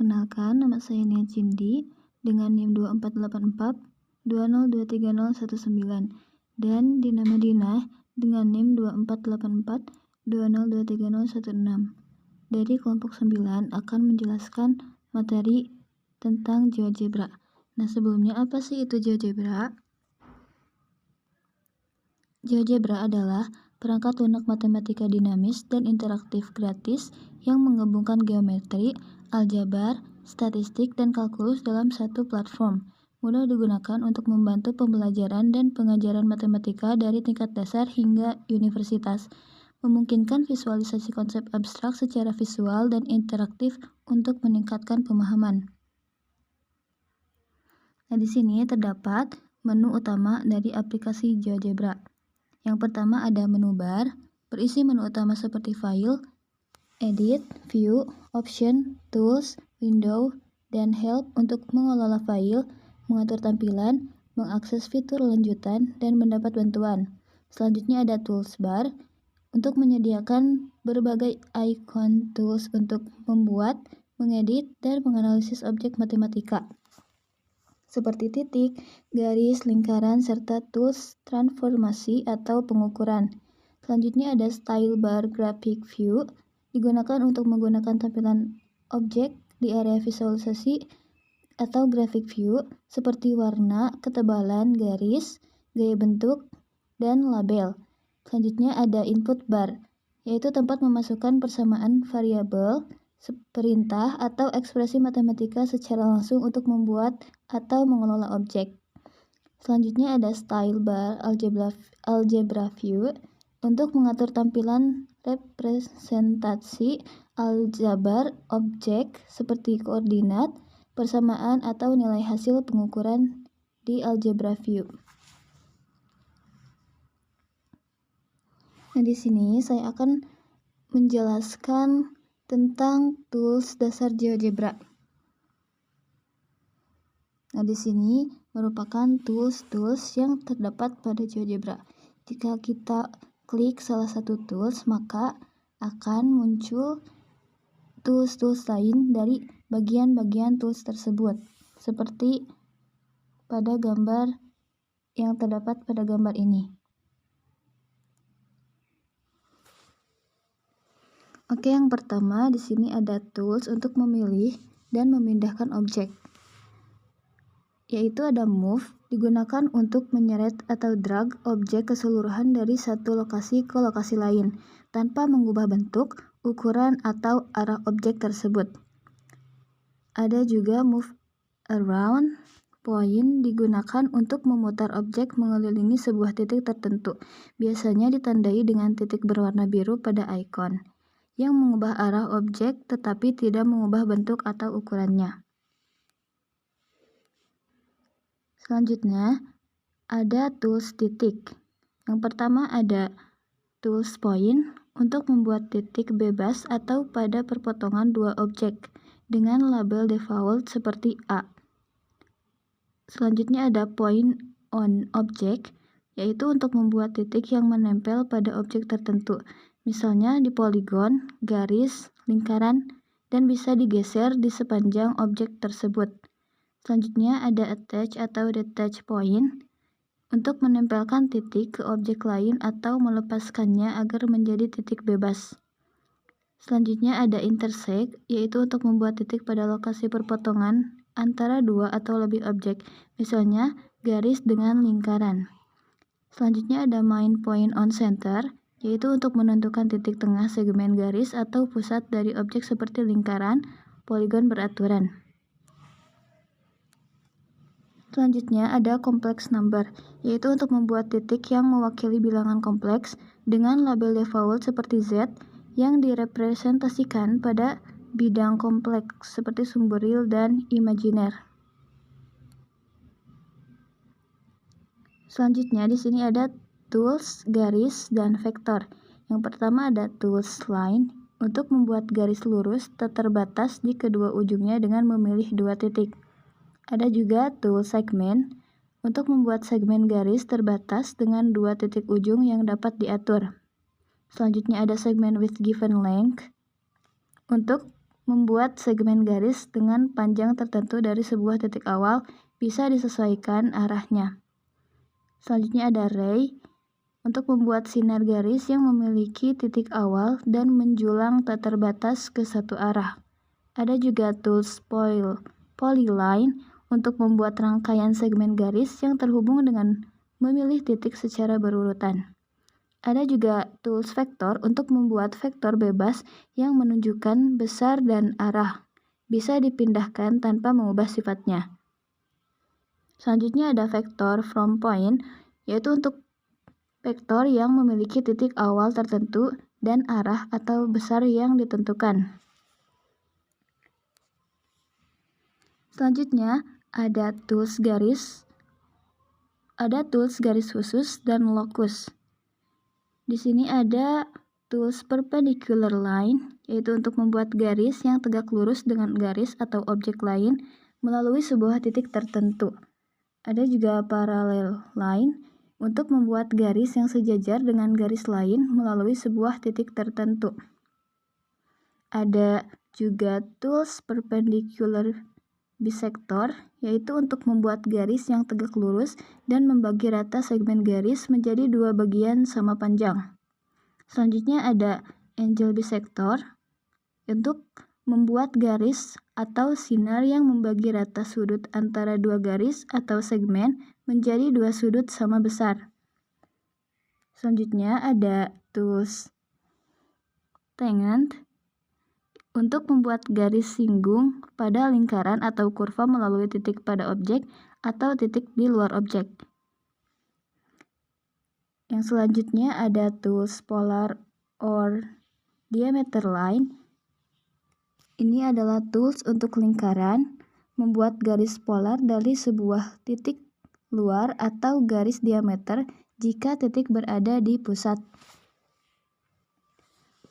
Perkenalkan, nama saya Nia Cindi dengan NIM 2484 20230119 dan Dina Madinah dengan NIM 2484 20230116. Dari kelompok 9 akan menjelaskan materi tentang GeoGebra. Nah, sebelumnya apa sih itu GeoGebra? GeoGebra adalah perangkat lunak matematika dinamis dan interaktif gratis yang menggabungkan geometri, aljabar, statistik, dan kalkulus dalam satu platform. Mudah digunakan untuk membantu pembelajaran dan pengajaran matematika dari tingkat dasar hingga universitas. Memungkinkan visualisasi konsep abstrak secara visual dan interaktif untuk meningkatkan pemahaman. Nah, di sini terdapat menu utama dari aplikasi GeoGebra. Yang pertama ada menu bar, berisi menu utama seperti file, edit, view, option, tools, window, dan help untuk mengelola file, mengatur tampilan, mengakses fitur lanjutan, dan mendapat bantuan. Selanjutnya ada tools bar, untuk menyediakan berbagai icon tools untuk membuat, mengedit, dan menganalisis objek matematika seperti titik, garis, lingkaran, serta tools transformasi atau pengukuran. Selanjutnya ada style bar graphic view, digunakan untuk menggunakan tampilan objek di area visualisasi atau graphic view seperti warna, ketebalan, garis, gaya bentuk, dan label. Selanjutnya ada input bar, yaitu tempat memasukkan persamaan variabel, perintah, atau ekspresi matematika secara langsung untuk membuat atau mengelola objek. Selanjutnya ada style bar algebra view untuk mengatur tampilan representasi aljabar objek seperti koordinat, persamaan, atau nilai hasil pengukuran di algebra view. Nah, di sini saya akan menjelaskan tentang tools dasar GeoGebra. Nah, di sini merupakan tools yang terdapat pada GeoGebra. Jika kita klik salah satu tools, maka akan muncul tools lain dari bagian-bagian tools tersebut, seperti pada gambar yang terdapat pada gambar ini. Oke, yang pertama di sini ada tools untuk memilih dan memindahkan objek. Yaitu ada move, digunakan untuk menyeret atau drag objek keseluruhan dari satu lokasi ke lokasi lain, tanpa mengubah bentuk, ukuran, atau arah objek tersebut. Ada juga move around, point, digunakan untuk memutar objek mengelilingi sebuah titik tertentu, biasanya ditandai dengan titik berwarna biru pada icon, yang mengubah arah objek tetapi tidak mengubah bentuk atau ukurannya. Selanjutnya, ada tools titik. Yang pertama ada tools point untuk membuat titik bebas atau pada perpotongan dua objek dengan label default seperti A. Selanjutnya ada point on object, yaitu untuk membuat titik yang menempel pada objek tertentu, misalnya di poligon, garis, lingkaran, dan bisa digeser di sepanjang objek tersebut. Selanjutnya ada attach atau detach point untuk menempelkan titik ke objek lain atau melepaskannya agar menjadi titik bebas. Selanjutnya ada intersect, yaitu untuk membuat titik pada lokasi perpotongan antara dua atau lebih objek, misalnya garis dengan lingkaran. Selanjutnya ada main point on center, yaitu untuk menentukan titik tengah segmen garis atau pusat dari objek seperti lingkaran, poligon beraturan. Selanjutnya ada complex number, yaitu untuk membuat titik yang mewakili bilangan kompleks dengan label default seperti Z yang direpresentasikan pada bidang kompleks seperti sumber real dan imajiner. Selanjutnya di sini ada tools garis dan vektor. Yang pertama ada tools line untuk membuat garis lurus tak terbatas di kedua ujungnya dengan memilih dua titik. Ada juga tool segment untuk membuat segmen garis terbatas dengan dua titik ujung yang dapat diatur. Selanjutnya ada segment with given length untuk membuat segmen garis dengan panjang tertentu dari sebuah titik awal bisa disesuaikan arahnya. Selanjutnya ada ray, untuk membuat sinar garis yang memiliki titik awal dan menjulang tak terbatas ke satu arah. Ada juga tools polyline, untuk membuat rangkaian segmen garis yang terhubung dengan memilih titik secara berurutan. Ada juga tools vektor untuk membuat vektor bebas yang menunjukkan besar dan arah. Bisa dipindahkan tanpa mengubah sifatnya. Selanjutnya ada vektor from point, yaitu untuk vektor yang memiliki titik awal tertentu dan arah atau besar yang ditentukan. Selanjutnya ada tools garis. Ada tools garis khusus dan locus. Di sini ada tools perpendicular line, yaitu untuk membuat garis yang tegak lurus dengan garis atau objek lain melalui sebuah titik tertentu. Ada juga parallel line, untuk membuat garis yang sejajar dengan garis lain melalui sebuah titik tertentu. Ada juga tools perpendicular bisector, yaitu untuk membuat garis yang tegak lurus dan membagi rata segmen garis menjadi dua bagian sama panjang. Selanjutnya ada angle bisector, untuk membuat garis atau sinar yang membagi rata sudut antara dua garis atau segmen menjadi dua sudut sama besar. Selanjutnya ada tools tangent, untuk membuat garis singgung pada lingkaran atau kurva melalui titik pada objek atau titik di luar objek. Yang selanjutnya ada tools polar or diameter line. Ini adalah tools untuk lingkaran, membuat garis polar dari sebuah titik luar atau garis diameter jika titik berada di pusat.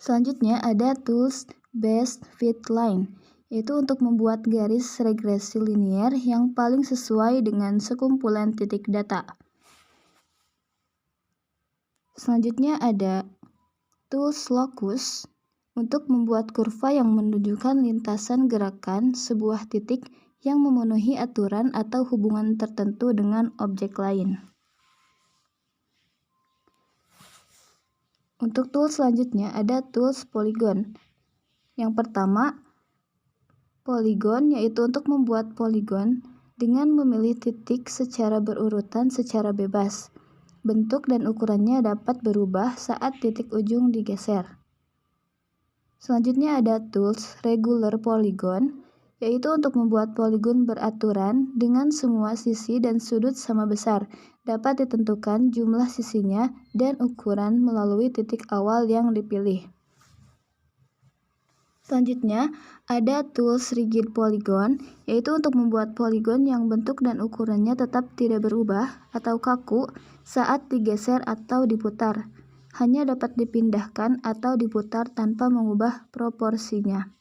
Selanjutnya ada tools best fit line, yaitu untuk membuat garis regresi linier yang paling sesuai dengan sekumpulan titik data. Selanjutnya ada tools locus, untuk membuat kurva yang menunjukkan lintasan gerakan sebuah titik yang memenuhi aturan atau hubungan tertentu dengan objek lain. Untuk tools selanjutnya ada tools polygon. Yang pertama, polygon, yaitu untuk membuat poligon dengan memilih titik secara berurutan secara bebas. Bentuk dan ukurannya dapat berubah saat titik ujung digeser. Selanjutnya ada tools regular polygon, yaitu untuk membuat poligon beraturan dengan semua sisi dan sudut sama besar. Dapat ditentukan jumlah sisinya dan ukuran melalui titik awal yang dipilih. Selanjutnya, ada tools rigid polygon, yaitu untuk membuat poligon yang bentuk dan ukurannya tetap tidak berubah atau kaku saat digeser atau diputar. Hanya dapat dipindahkan atau diputar tanpa mengubah proporsinya.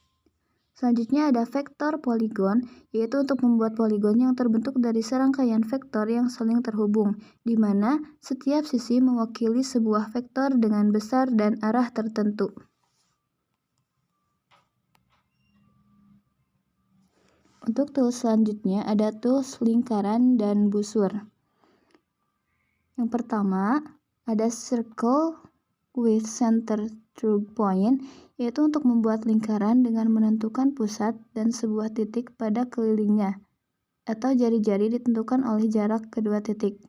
Selanjutnya ada vektor polygon, yaitu untuk membuat poligon yang terbentuk dari serangkaian vektor yang saling terhubung, di mana setiap sisi mewakili sebuah vektor dengan besar dan arah tertentu. Untuk tools selanjutnya ada tools lingkaran dan busur. Yang pertama ada circle with center through point, yaitu untuk membuat lingkaran dengan menentukan pusat dan sebuah titik pada kelilingnya, atau jari-jari ditentukan oleh jarak kedua titik.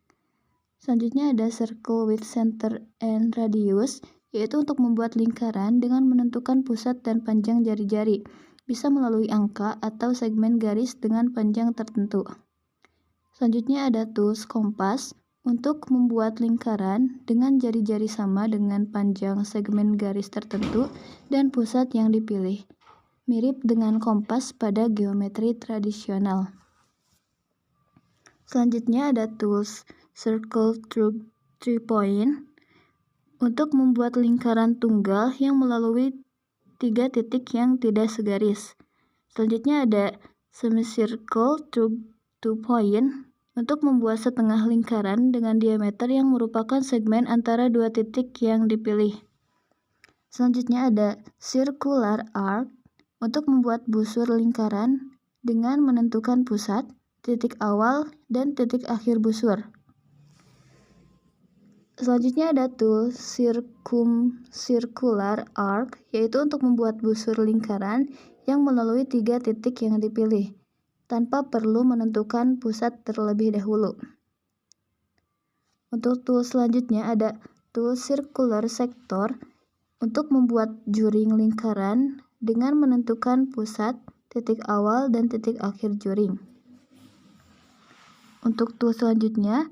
Selanjutnya ada circle with center and radius, yaitu untuk membuat lingkaran dengan menentukan pusat dan panjang jari-jari. Bisa melalui angka atau segmen garis dengan panjang tertentu. Selanjutnya ada tools kompas, untuk membuat lingkaran dengan jari-jari sama dengan panjang segmen garis tertentu dan pusat yang dipilih. Mirip dengan kompas pada geometri tradisional. Selanjutnya ada tools circle through 3 point, untuk membuat lingkaran tunggal yang melalui 3 titik yang tidak segaris. Selanjutnya ada semicircle through 2 point, untuk membuat setengah lingkaran dengan diameter yang merupakan segmen antara dua titik yang dipilih. Selanjutnya ada circular arc, untuk membuat busur lingkaran dengan menentukan pusat, titik awal, dan titik akhir busur. Selanjutnya ada tool circumcircular arc, yaitu untuk membuat busur lingkaran yang melalui 3 titik yang dipilih, tanpa perlu menentukan pusat terlebih dahulu. Untuk tool selanjutnya ada tool circular sector, untuk membuat juring lingkaran dengan menentukan pusat, titik awal, dan titik akhir juring. Untuk tool selanjutnya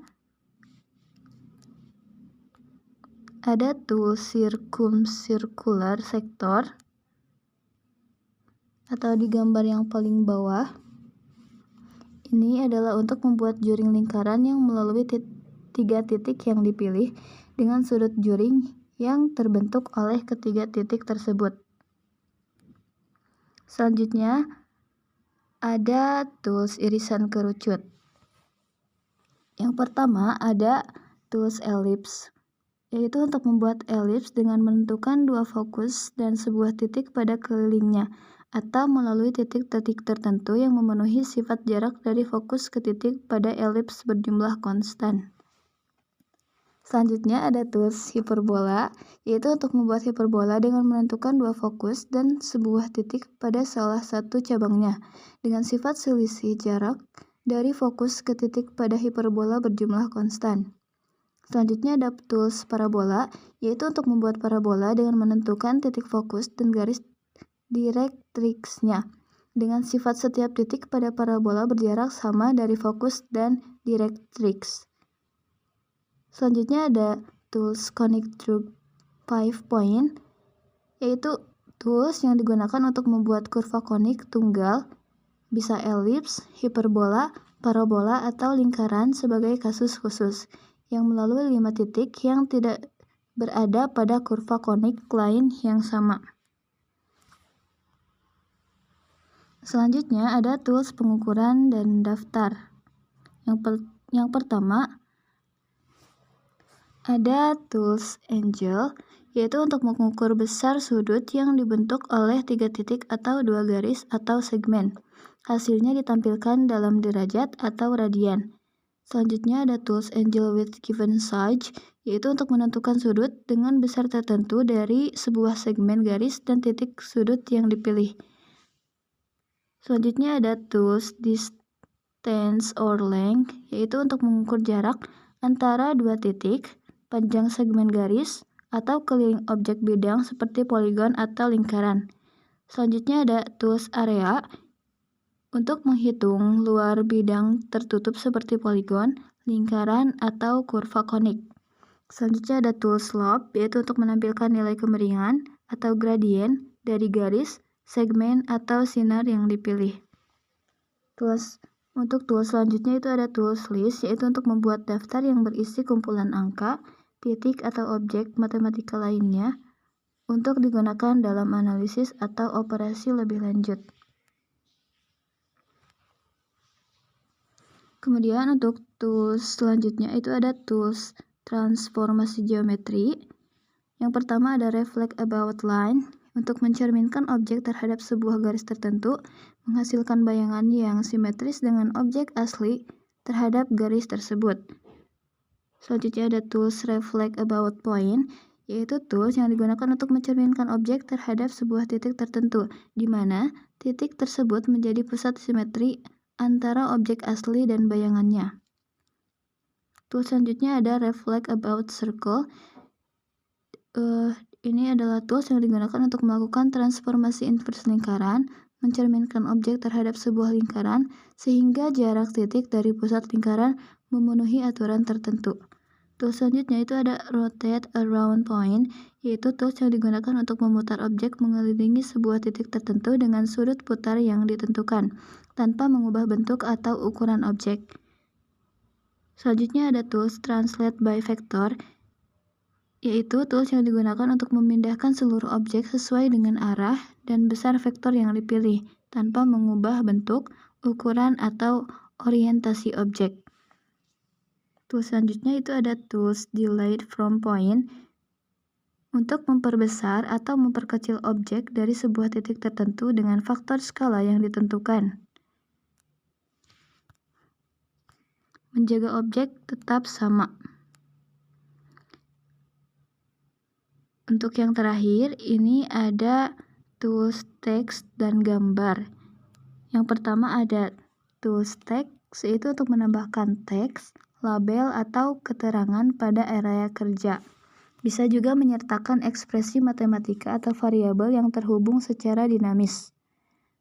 ada tool circumcircular sector, atau di gambar yang paling bawah. Ini adalah untuk membuat juring lingkaran yang melalui 3 titik yang dipilih dengan sudut juring yang terbentuk oleh ketiga titik tersebut. Selanjutnya ada tools irisan kerucut. Yang pertama ada tools ellipse, yaitu untuk membuat elips dengan menentukan 2 fokus dan sebuah titik pada kelilingnya, atau melalui titik-titik tertentu yang memenuhi sifat jarak dari fokus ke titik pada elips berjumlah konstan. Selanjutnya ada tools hiperbola, yaitu untuk membuat hiperbola dengan menentukan 2 fokus dan sebuah titik pada salah satu cabangnya, dengan sifat selisih jarak dari fokus ke titik pada hiperbola berjumlah konstan. Selanjutnya ada tools parabola, yaitu untuk membuat parabola dengan menentukan titik fokus dan garis direktriksnya, dengan sifat setiap titik pada parabola berjarak sama dari fokus dan direktriks. Selanjutnya ada tools conic through 5 point, yaitu tools yang digunakan untuk membuat kurva konik tunggal, bisa elips, hiperbola, parabola, atau lingkaran sebagai kasus khusus, yang melalui 5 titik yang tidak berada pada kurva konik lain yang sama. Selanjutnya ada tools pengukuran dan daftar. Yang pertama ada tools angle, yaitu untuk mengukur besar sudut yang dibentuk oleh 3 titik atau 2 garis atau segmen. Hasilnya ditampilkan dalam derajat atau radian. Selanjutnya ada tools angle with given size, yaitu untuk menentukan sudut dengan besar tertentu dari sebuah segmen garis dan titik sudut yang dipilih. Selanjutnya ada tools distance or length, yaitu untuk mengukur jarak antara 2 titik, panjang segmen garis, atau keliling objek bidang seperti poligon atau lingkaran. Selanjutnya ada tools area, untuk menghitung luar bidang tertutup seperti poligon, lingkaran, atau kurva konik. Selanjutnya ada tools slope, yaitu untuk menampilkan nilai kemiringan atau gradien dari garis, segmen, atau sinar yang dipilih. Untuk tools selanjutnya itu ada tools list, yaitu untuk membuat daftar yang berisi kumpulan angka, titik, atau objek matematika lainnya untuk digunakan dalam analisis atau operasi lebih lanjut. Kemudian untuk tools selanjutnya itu ada tools transformasi geometri. Yang pertama ada reflect about line, untuk mencerminkan objek terhadap sebuah garis tertentu, menghasilkan bayangan yang simetris dengan objek asli terhadap garis tersebut. Selanjutnya ada tools reflect about point, yaitu tools yang digunakan untuk mencerminkan objek terhadap sebuah titik tertentu, di mana titik tersebut menjadi pusat simetri antara objek asli dan bayangannya. Tools selanjutnya ada reflect about circle. Ini adalah tools yang digunakan untuk melakukan transformasi inverse lingkaran, mencerminkan objek terhadap sebuah lingkaran, sehingga jarak titik dari pusat lingkaran memenuhi aturan tertentu. Tools selanjutnya itu ada rotate around point, yaitu tools yang digunakan untuk memutar objek mengelilingi sebuah titik tertentu dengan sudut putar yang ditentukan, tanpa mengubah bentuk atau ukuran objek. Selanjutnya ada tools translate by vector, yaitu tools yang digunakan untuk memindahkan seluruh objek sesuai dengan arah dan besar vektor yang dipilih, tanpa mengubah bentuk, ukuran, atau orientasi objek. Tools selanjutnya itu ada tools delayed from point, untuk memperbesar atau memperkecil objek dari sebuah titik tertentu dengan faktor skala yang ditentukan. Menjaga objek tetap sama. Untuk yang terakhir, ini ada tools teks dan gambar. Yang pertama ada tools teks, yaitu untuk menambahkan teks, label, atau keterangan pada area kerja. Bisa juga menyertakan ekspresi matematika atau variabel yang terhubung secara dinamis.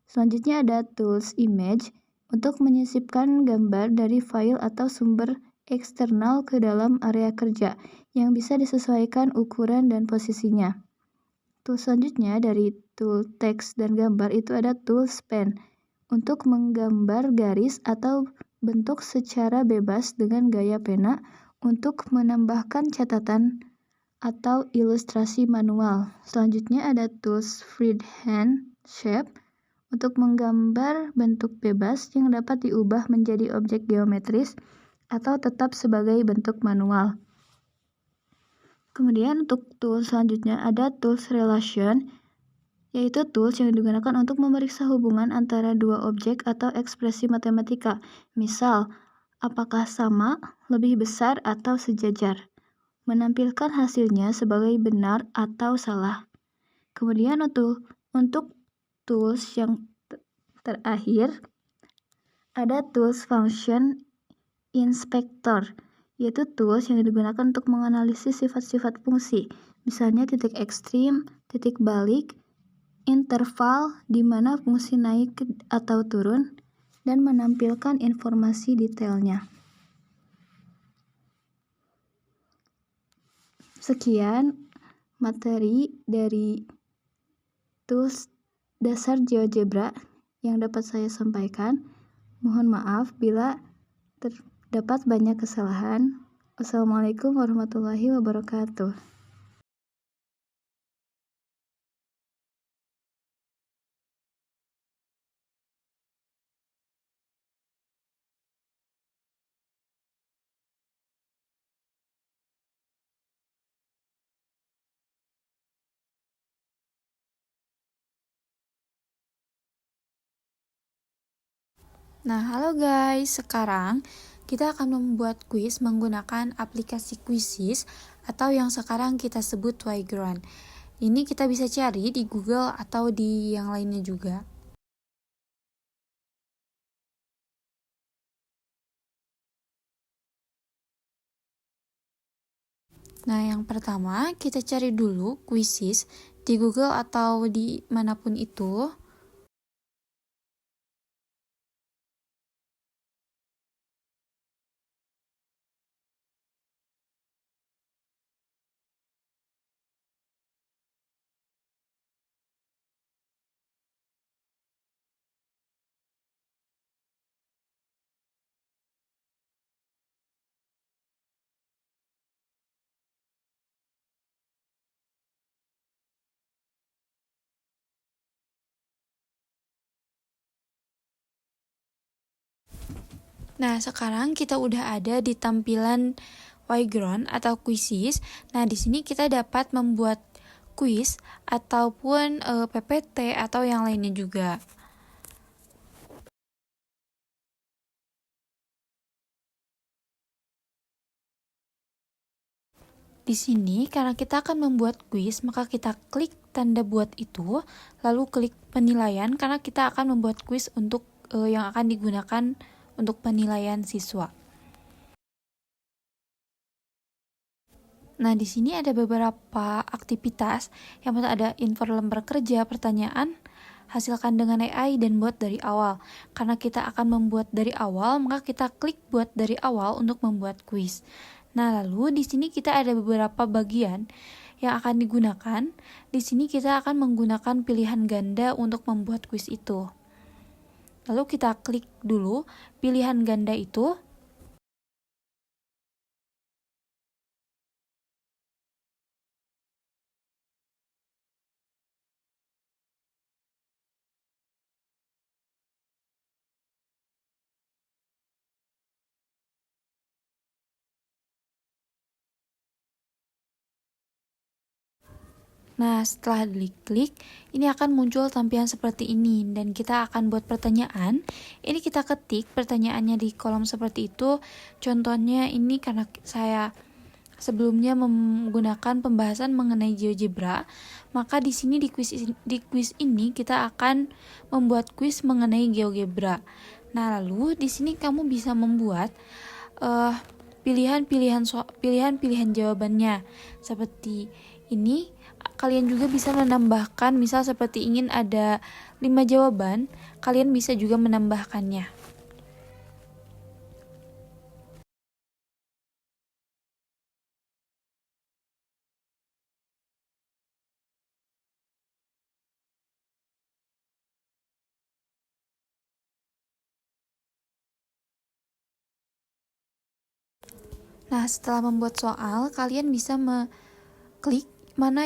Selanjutnya ada tools image, untuk menyisipkan gambar dari file atau sumber eksternal ke dalam area kerja yang bisa disesuaikan ukuran dan posisinya. Tools selanjutnya dari tool teks dan gambar itu ada tools pen, untuk menggambar garis atau bentuk secara bebas dengan gaya pena untuk menambahkan catatan atau ilustrasi manual. Selanjutnya ada tools freehand shape, untuk menggambar bentuk bebas yang dapat diubah menjadi objek geometris atau tetap sebagai bentuk manual. Kemudian untuk tools selanjutnya ada tools relation, yaitu tools yang digunakan untuk memeriksa hubungan antara dua objek atau ekspresi matematika. Misal, apakah sama, lebih besar, atau sejajar. Menampilkan hasilnya sebagai benar atau salah. Kemudian untuk tools yang terakhir, ada tools function inspector, yaitu tools yang digunakan untuk menganalisis sifat-sifat fungsi, misalnya titik ekstrim, titik balik, interval di mana fungsi naik atau turun, dan menampilkan informasi detailnya. Sekian materi dari tools dasar GeoGebra yang dapat saya sampaikan. Mohon maaf bila terdapat banyak kesalahan. Wassalamualaikum warahmatullahi wabarakatuh. Nah, halo guys. Sekarang kita akan membuat kuis menggunakan aplikasi Quizzes atau yang sekarang kita sebut Ygrand. Ini kita bisa cari di Google atau di yang lainnya juga. Nah, yang pertama kita cari dulu Quizzes di Google atau di manapun itu. Nah, sekarang kita udah ada di tampilan Ygrand atau Quizzes. Nah, di sini kita dapat membuat kuis ataupun PPT atau yang lainnya juga. Di sini, karena kita akan membuat kuis, maka kita klik tanda buat itu, lalu klik penilaian karena kita akan membuat kuis untuk yang akan digunakan untuk penilaian siswa. Nah, di sini ada beberapa aktivitas. Yang pertama ada info lembar kerja, pertanyaan, hasilkan dengan AI, dan buat dari awal. Karena kita akan membuat dari awal, maka kita klik buat dari awal untuk membuat kuis. Nah, lalu di sini kita ada beberapa bagian yang akan digunakan. Di sini kita akan menggunakan pilihan ganda untuk membuat kuis itu. Lalu kita klik dulu pilihan ganda itu. Nah, setelah diklik, ini akan muncul tampilan seperti ini dan kita akan buat pertanyaan. Ini kita ketik pertanyaannya di kolom seperti itu. Contohnya ini karena saya sebelumnya menggunakan pembahasan mengenai GeoGebra, maka di sini di quiz ini kita akan membuat quiz mengenai GeoGebra. Nah, lalu di sini kamu bisa membuat pilihan jawabannya seperti ini. Kalian juga bisa menambahkan, misal seperti ingin ada 5 jawaban, kalian bisa juga menambahkannya. Nah, setelah membuat soal, kalian bisa klik mana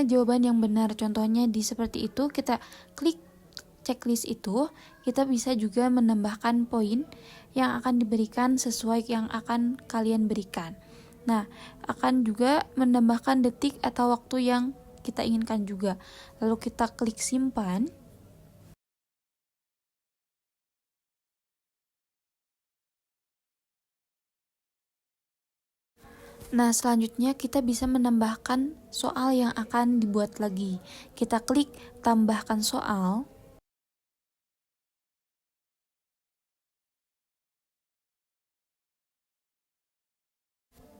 jawaban yang benar. Contohnya di seperti itu, kita klik checklist itu, kita bisa juga menambahkan poin yang akan diberikan sesuai yang akan kalian berikan. Nah, akan juga menambahkan detik atau waktu yang kita inginkan juga. Lalu kita klik simpan. Nah, selanjutnya kita bisa menambahkan soal yang akan dibuat lagi. Kita klik tambahkan soal.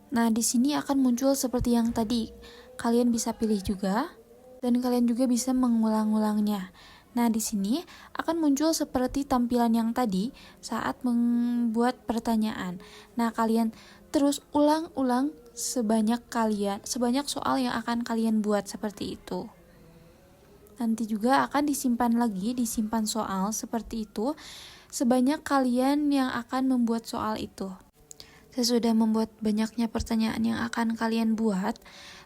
Nah, di sini akan muncul seperti yang tadi. Kalian bisa pilih juga dan kalian juga bisa mengulang-ulangnya. Nah, di sini akan muncul seperti tampilan yang tadi saat membuat pertanyaan. Nah, kalian terus ulang-ulang sebanyak soal yang akan kalian buat seperti itu. Nanti juga akan disimpan soal seperti itu sebanyak kalian yang akan membuat soal itu. Sesudah membuat banyaknya pertanyaan yang akan kalian buat,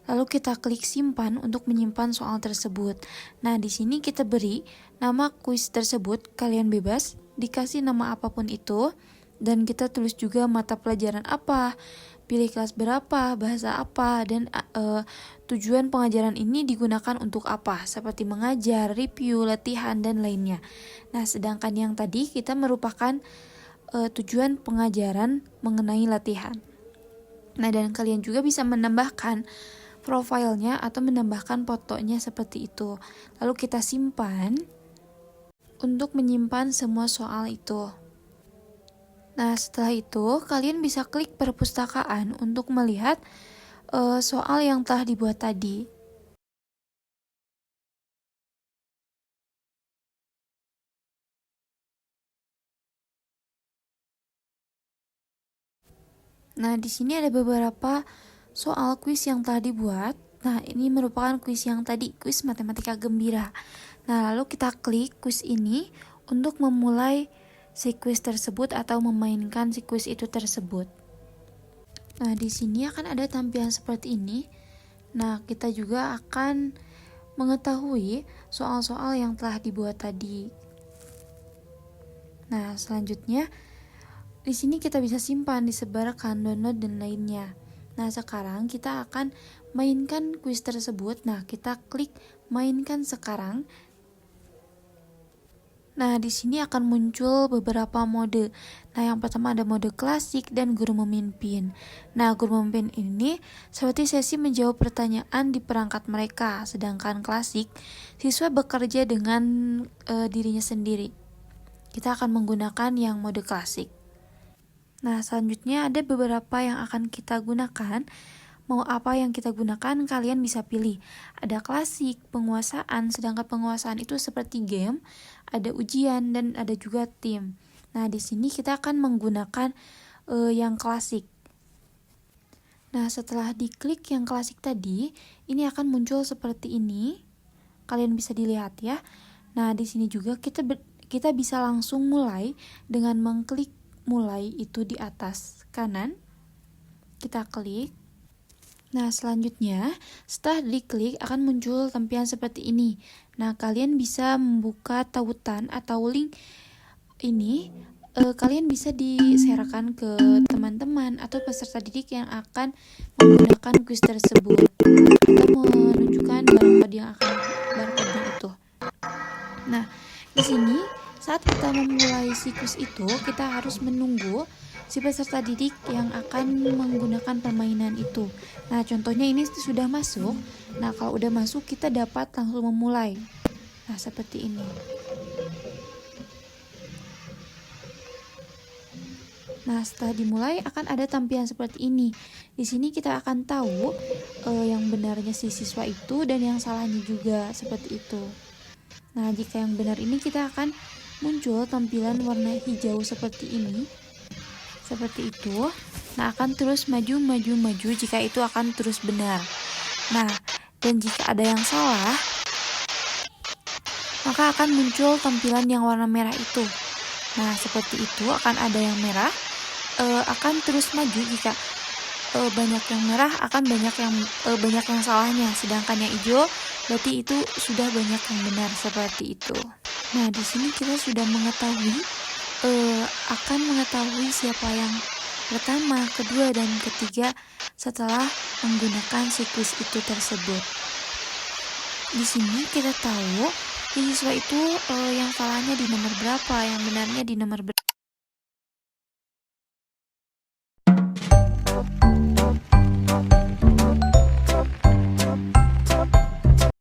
lalu kita klik simpan untuk menyimpan soal tersebut. Nah, di sini kita beri nama kuis tersebut, kalian bebas dikasih nama apapun itu, dan kita tulis juga mata pelajaran apa, pilih kelas berapa, bahasa apa, dan tujuan pengajaran ini digunakan untuk apa, seperti mengajar, review, latihan, dan lainnya. Nah, sedangkan yang tadi kita merupakan tujuan pengajaran mengenai latihan. Nah, dan kalian juga bisa menambahkan profilnya atau menambahkan fotonya seperti itu. Lalu kita simpan untuk menyimpan semua soal itu. Nah, setelah itu kalian bisa klik perpustakaan untuk melihat soal yang telah dibuat tadi. Nah, di sini ada beberapa soal kuis yang telah dibuat. Nah, ini merupakan kuis yang tadi, kuis matematika gembira. Nah, lalu kita klik kuis ini untuk memulai si kuis tersebut atau memainkan si kuis itu tersebut. Nah, di sini akan ada tampilan seperti ini. Nah, kita juga akan mengetahui soal-soal yang telah dibuat tadi. Nah, selanjutnya di sini kita bisa simpan, disebarkan, download, dan lainnya. Nah, sekarang kita akan mainkan kuis tersebut. Nah, kita klik mainkan sekarang. Nah, di sini akan muncul beberapa mode. Nah, yang pertama ada mode klasik dan guru memimpin. Nah, guru memimpin ini seperti sesi menjawab pertanyaan di perangkat mereka, sedangkan klasik siswa bekerja dengan dirinya sendiri. Kita akan menggunakan yang mode klasik. Nah, selanjutnya ada beberapa yang akan kita gunakan. Mau apa yang kita gunakan, kalian bisa pilih. Ada klasik, penguasaan, sedangkan penguasaan itu seperti game, ada ujian, dan ada juga tim. Nah, di sini kita akan menggunakan yang klasik. Nah, setelah diklik yang klasik tadi, ini akan muncul seperti ini. Kalian bisa dilihat ya. Nah, di sini juga kita bisa langsung mulai dengan mengklik mulai itu di atas kanan. Kita klik. Nah, selanjutnya setelah diklik akan muncul tampilan seperti ini. Nah, kalian bisa membuka tautan atau link ini. Kalian bisa di-sharekan ke teman-teman atau peserta didik yang akan menggunakan kuis tersebut atau menunjukkan barang yang akan barcode-nya itu. Nah, di sini saat kita memulai siklus itu, kita harus menunggu si peserta didik yang akan menggunakan permainan itu. Nah, contohnya ini sudah masuk. Nah, kalau udah masuk, kita dapat langsung memulai. Nah, seperti ini. Nah, setelah dimulai akan ada tampilan seperti ini. Di sini kita akan tahu yang benarnya si siswa itu dan yang salahnya juga, seperti itu. Nah, jika yang benar ini kita akan muncul tampilan warna hijau seperti ini. Seperti itu. Nah, akan terus maju jika itu akan terus benar. Nah, dan jika ada yang salah, maka akan muncul tampilan yang warna merah itu. Nah, seperti itu, akan ada yang merah, akan terus maju jika banyak yang merah, akan banyak yang salahnya. Sedangkan yang hijau berarti itu sudah banyak yang benar, seperti itu. Nah, di sini kita sudah akan mengetahui siapa yang pertama, kedua, dan ketiga setelah menggunakan siklus itu tersebut. Di sini kita tahu siswa itu yang salahnya di nomor berapa, yang benarnya di nomor berapa.